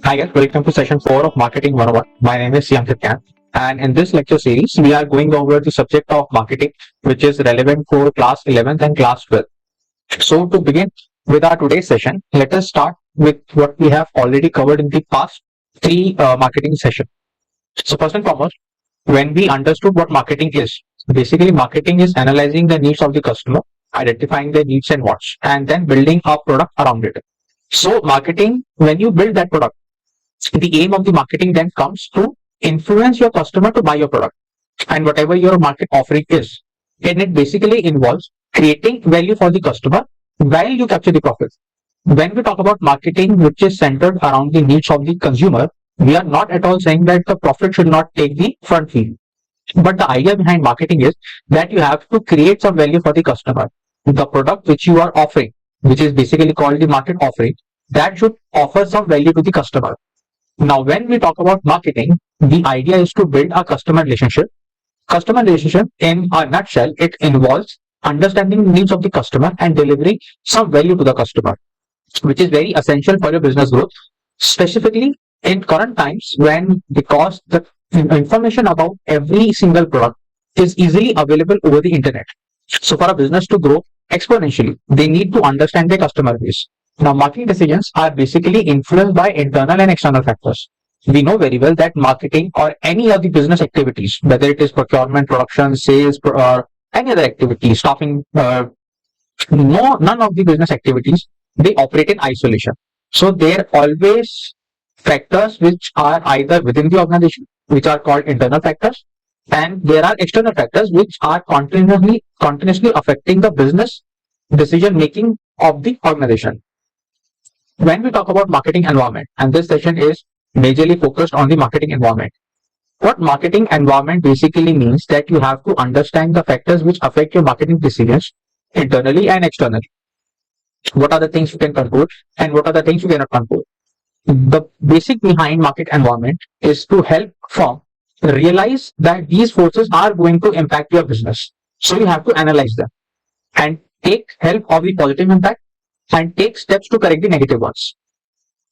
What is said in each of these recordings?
Hi guys, welcome to session 4 of Marketing 101. My name is Ankit, and in this lecture series, we are going over the subject of marketing, which is relevant for class 11th and class 12th. So to begin with our today's session, let us start with what we have already covered in the past three marketing sessions. So first and foremost, when we understood what marketing is, basically marketing is analyzing the needs of the customer, identifying their needs and wants, and then building a product around it. So marketing, when you build that product, the aim of the marketing then comes to influence your customer to buy your product and whatever your market offering is. And it basically involves creating value for the customer while you capture the profit. When we talk about marketing, which is centered around the needs of the consumer, we are not at all saying that the profit should not take the front field. But the idea behind marketing is that you have to create some value for the customer. The product which you are offering, which is basically called the market offering, that should offer some value to the customer. Now, when we talk about marketing, the idea is to build a customer relationship. Customer relationship, in a nutshell, it involves understanding the needs of the customer and delivering some value to the customer, which is very essential for your business growth, specifically in current times because the information about every single product is easily available over the internet. So for a business to grow exponentially, they need to understand their customer base. Now, marketing decisions are basically influenced by internal and external factors. We know very well that marketing or any of the business activities, whether it is procurement, production, sales, or any other activity, staffing, none of the business activities, they operate in isolation. So there are always factors which are either within the organization, which are called internal factors, and there are external factors which are continuously affecting the business decision making of the organization. When we talk about marketing environment, and this session is majorly focused on the marketing environment, what marketing environment basically means that you have to understand the factors which affect your marketing decisions internally and externally. What are the things you can control and what are the things you cannot control? The basic behind market environment is to help firm realize that these forces are going to impact your business. So you have to analyze them and take help of the positive impact and take steps to correct the negative ones.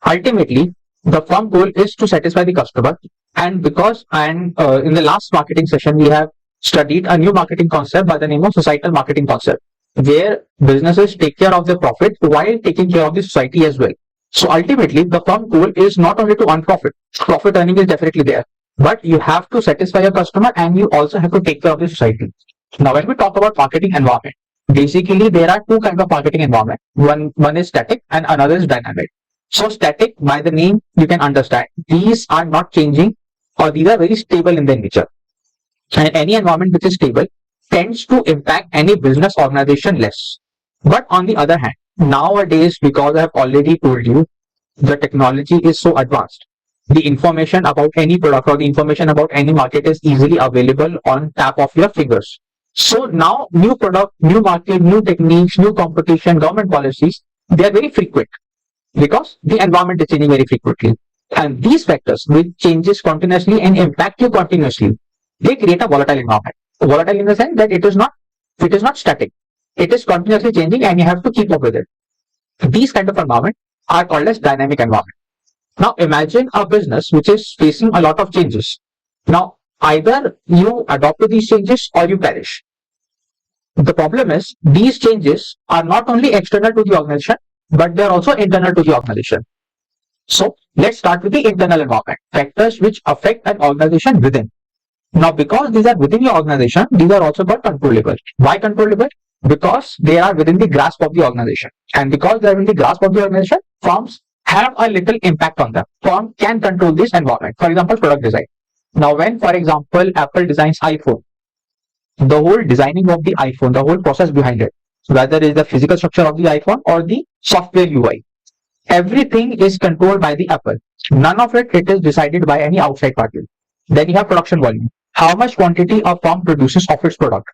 Ultimately, the firm goal is to satisfy the customer. And in the last marketing session, we have studied a new marketing concept by the name of societal marketing concept, where businesses take care of their profit while taking care of the society as well. So ultimately, the firm goal is not only to earn profit. Profit earning is definitely there, but you have to satisfy your customer and you also have to take care of the society. Now, when we talk about marketing environment, basically there are two kinds of marketing environment. One is static and another is dynamic. So static, by the name you can understand, these are not changing or these are very stable in their nature. And any environment which is stable tends to impact any business organization less. But on the other hand, nowadays, because I have already told you, the technology is so advanced. The information about any product or the information about any market is easily available on tap of your fingers. So now new product, new market, new techniques, new competition, government policies, they are very frequent because the environment is changing very frequently. And these factors which changes continuously and impact you continuously, they create a volatile environment. Volatile in the sense that it is not static. It is continuously changing and you have to keep up with it. These kind of environment are called as dynamic environment. Now imagine a business which is facing a lot of changes. Now either you adopt to these changes or you perish. The problem is these changes are not only external to the organization, but they are also internal to the organization. So let's start with the internal environment, factors which affect an organization within. Now because these are within your organization, these are also called controllable. Why controllable? Because they are within the grasp of the organization. And because they are within the grasp of the organization, firms have a little impact on them. Firm can control this environment. For example, product design. Now when, for example, Apple designs iPhone, the whole designing of the iPhone, the whole process behind it, whether it is the physical structure of the iPhone or the software UI, everything is controlled by the Apple. None of it is decided by any outside party. Then you have production volume. How much quantity a firm produces of its product.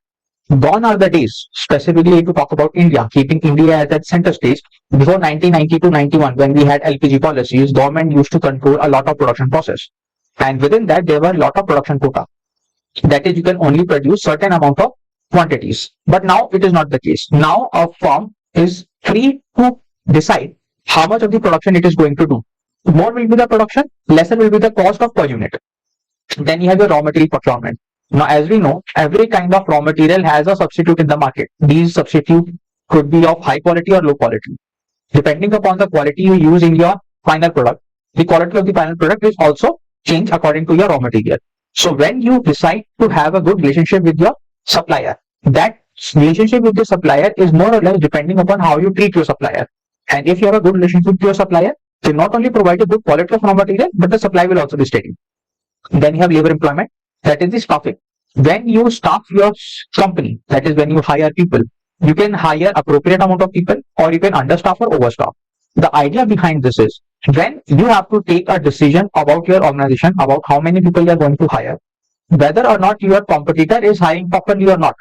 Gone are the days, specifically to talk about India, keeping India at that center stage. Before 1990 to 91, when we had LPG policies, government used to control a lot of production process. And within that, there were a lot of production quota. That is, you can only produce certain amount of quantities. But now it is not the case. Now a firm is free to decide how much of the production it is going to do. More will be the production, lesser will be the cost of per unit. Then you have your raw material procurement. Now, as we know, every kind of raw material has a substitute in the market. These substitute could be of high quality or low quality. Depending upon the quality you use in your final product, the quality of the final product is also changed according to your raw material. So when you decide to have a good relationship with your supplier, that relationship with the supplier is more or less depending upon how you treat your supplier. And if you have a good relationship with your supplier, they not only provide a good quality of raw material, but the supply will also be steady. Then you have labor employment, that is the staffing. When you staff your company, that is when you hire people, you can hire appropriate amount of people or you can understaff or overstaff. The idea behind this is when you have to take a decision about your organization, about how many people you are going to hire, whether or not your competitor is hiring properly or not,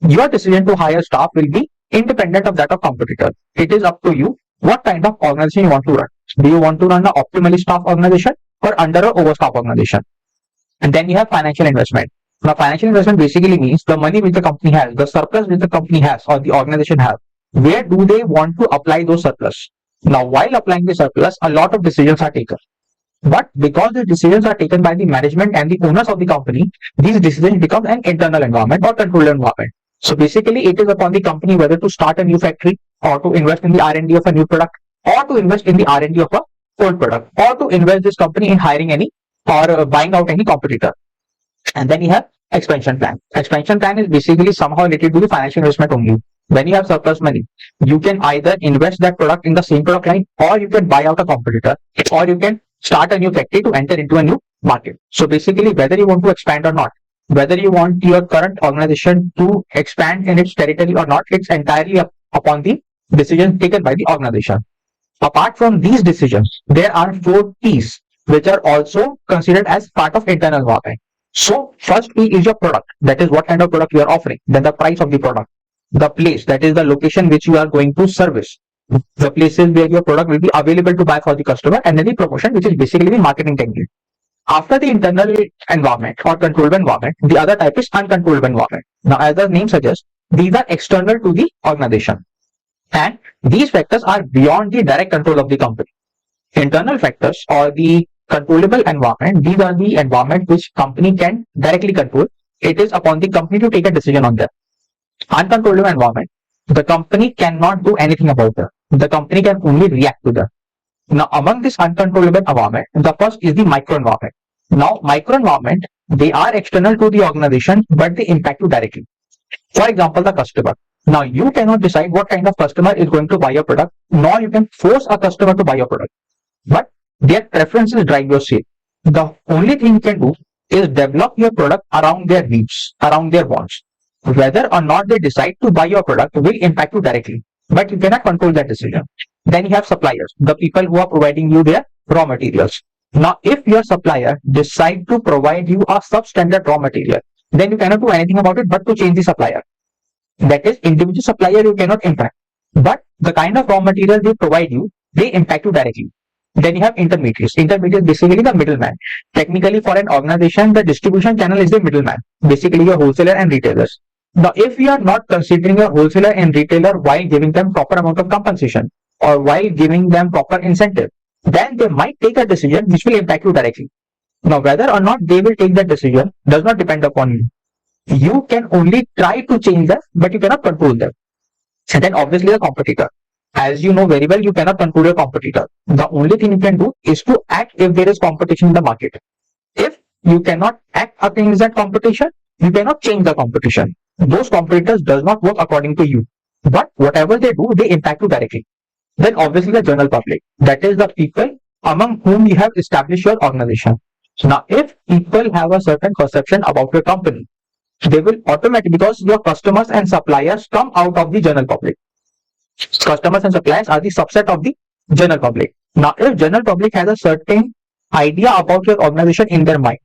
your decision to hire staff will be independent of that of competitor. It is up to you what kind of organization you want to run. Do you want to run an optimally staffed organization or under an overstaffed organization? And then you have financial investment. Now, financial investment basically means the money which the company has, the surplus which the company has or the organization has. Where do they want to apply those surplus? Now, while applying the surplus, a lot of decisions are taken. But because the decisions are taken by the management and the owners of the company, these decisions become an internal environment or controlled environment. So basically, it is upon the company whether to start a new factory or to invest in the R&D of a new product or to invest in the R&D of a old product or to invest this company in hiring any or buying out any competitor. And then you have expansion plan. Expansion plan is basically somehow related to the financial investment only. When you have surplus money, you can either invest that product in the same product line or you can buy out a competitor or you can start a new factory to enter into a new market. So basically, whether you want to expand or not, whether you want your current organization to expand in its territory or not, it's entirely upon the decision taken by the organization. Apart from these decisions, there are 4 P's which are also considered as part of internal environment. So first P is your product, that is what kind of product you are offering. Then the price of the product. The place, that is the location which you are going to service. The places where your product will be available to buy for the customer, and then the promotion, which is basically the marketing technique. After the internal environment or controlled environment, the other type is uncontrolled environment. Now, as the name suggests, these are external to the organization. And these factors are beyond the direct control of the company. Internal factors or the controllable environment, these are the environment which company can directly control. It is upon the company to take a decision on them. Uncontrollable environment, the company cannot do anything about them. The company can only react to them. Now, among this uncontrollable environment, the first is the micro environment. Now, micro environment, they are external to the organization, but they impact you directly. For example, the customer. Now, you cannot decide what kind of customer is going to buy your product, nor you can force a customer to buy your product. But their preferences drive your sale. The only thing you can do is develop your product around their needs, around their wants. Whether or not they decide to buy your product will impact you directly, but you cannot control that decision. Then you have suppliers, the people who are providing you their raw materials. Now, if your supplier decide to provide you a substandard raw material, then you cannot do anything about it but to change the supplier. That is, individual supplier you cannot impact, but the kind of raw material they provide you, they impact you directly. Then you have intermediaries. Intermediaries basically the middleman. Technically, for an organization, the distribution channel is the middleman, basically your wholesaler and retailers. Now, if you are not considering your wholesaler and retailer while giving them proper amount of compensation or while giving them proper incentive, then they might take a decision which will impact you directly. Now, whether or not they will take that decision does not depend upon you. You can only try to change them, but you cannot control them. And then obviously the competitor. As you know very well, you cannot control your competitor. The only thing you can do is to act if there is competition in the market. If you cannot act against that competition, you cannot change the competition. Those competitors does not work according to you. But whatever they do, they impact you directly. Then obviously the general public. That is the people among whom you have established your organization. So now if people have a certain perception about your company, they will automatically, because your customers and suppliers come out of the general public. Customers and suppliers are the subset of the general public. Now, if general public has a certain idea about your organization in their mind,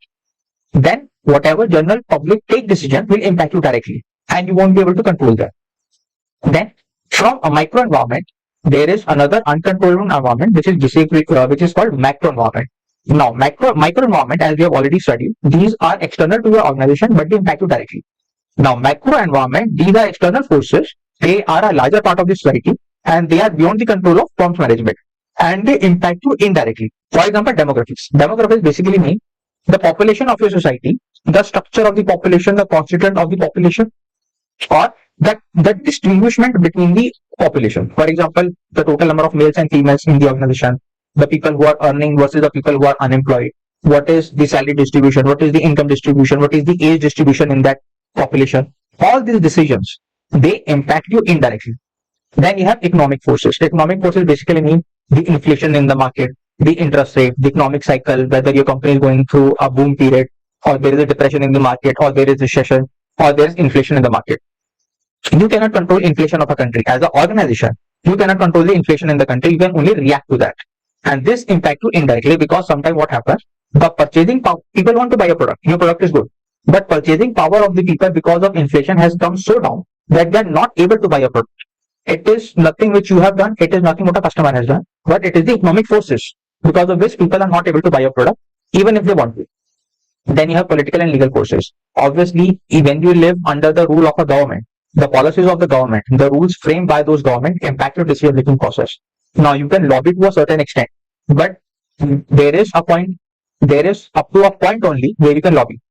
then whatever general public take decision will impact you directly and you won't be able to control them. Then from a micro environment, there is another uncontrollable environment which is called macro environment. Now, micro environment, as we have already studied, these are external to your organization, but they impact you directly. Now, macro environment, these are external forces. They are a larger part of the society, and they are beyond the control of firm's management. and they impact you indirectly. For example, demographics. Demographics basically mean the population of your society, the structure of the population, the constituent of the population, or the distribution between the population. For example, the total number of males and females in the organization, the people who are earning versus the people who are unemployed, what is the salary distribution, what is the income distribution, what is the age distribution in that population. All these decisions, they impact you indirectly. Then you have economic forces. Economic forces basically mean the inflation in the market, the interest rate, the economic cycle, whether your company is going through a boom period, or there is a depression in the market, or there is recession, or there is inflation in the market. You cannot control inflation of a country. As an organization, you cannot control the inflation in the country. You can only react to that. And this impact you indirectly, because sometimes what happens, the purchasing power, people want to buy a product. Your product is good. But purchasing power of the people because of inflation has come so down that they are not able to buy a product. It is nothing which you have done. It is nothing what a customer has done. But it is the economic forces because of which people are not able to buy a product even if they want to. Then you have political and legal forces. Obviously, when you live under the rule of a government, the policies of the government, the rules framed by those government impact your decision making process. Now you can lobby to a certain extent, but there is up to a point only where you can lobby.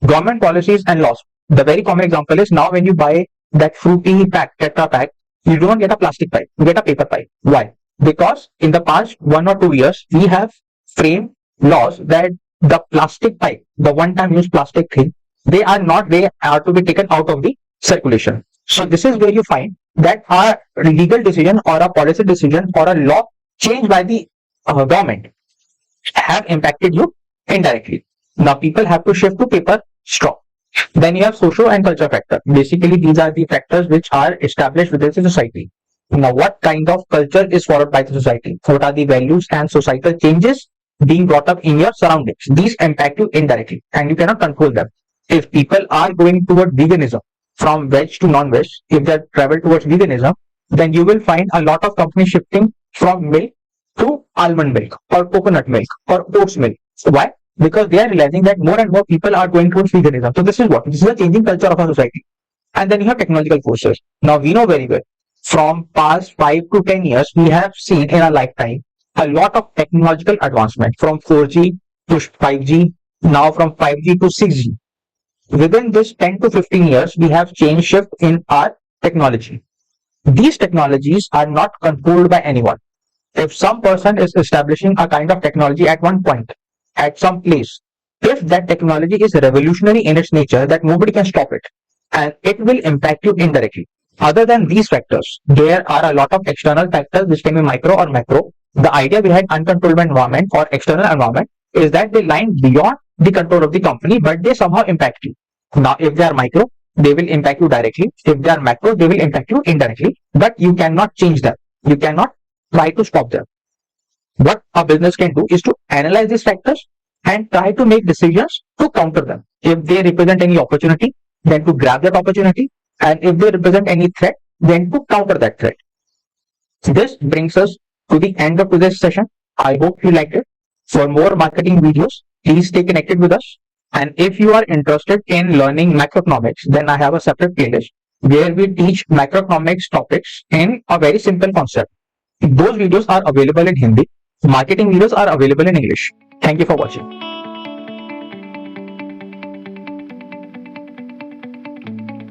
Government policies and laws. The very common example is now when you buy that fruity pack, Tetra pack, you do not get a plastic pipe, you get a paper pipe. Why? Because in the past 1 or 2 years, we have framed laws that the plastic pipe, the one-time use plastic thing, they are to be taken out of the circulation. So this is where you find that a legal decision or a policy decision or a law changed by the government have impacted you indirectly. Now people have to shift to paper straw. Then you have social and cultural factor. Basically, these are the factors which are established within the society. Now, what kind of culture is followed by the society? What are the values and societal changes being brought up in your surroundings? These impact you indirectly and you cannot control them. If people are going toward veganism, from veg to non-veg, if they travel towards veganism, then you will find a lot of companies shifting from milk to almond milk or coconut milk or oats milk. Why? Because they are realizing that more and more people are going towards veganism. So this is what? This is a changing culture of our society. And then you have technological forces. Now we know very well, from past 5 to 10 years, we have seen in our lifetime a lot of technological advancement from 4G to 5G, now from 5G to 6G. Within this 10 to 15 years, we have shift in our technology. These technologies are not controlled by anyone. If some person is establishing a kind of technology at one point, at some place, if that technology is revolutionary in its nature, that nobody can stop it, and it will impact you indirectly. Other than these factors, there are a lot of external factors which can be micro or macro. The idea behind uncontrollable environment or external environment is that they lie beyond the control of the company, but they somehow impact you. Now, if they are micro, they will impact you directly. If they are macro, they will impact you indirectly, but you cannot change them. You cannot try to stop them. What a business can do is to analyze these factors and try to make decisions to counter them. If they represent any opportunity, then to grab that opportunity. And if they represent any threat, then to counter that threat. This brings us to the end of today's session. I hope you liked it. For more marketing videos, please stay connected with us. And if you are interested in learning macroeconomics, then I have a separate playlist where we teach macroeconomics topics in a very simple concept. Those videos are available in Hindi. Marketing videos are available in English. Thank you for watching.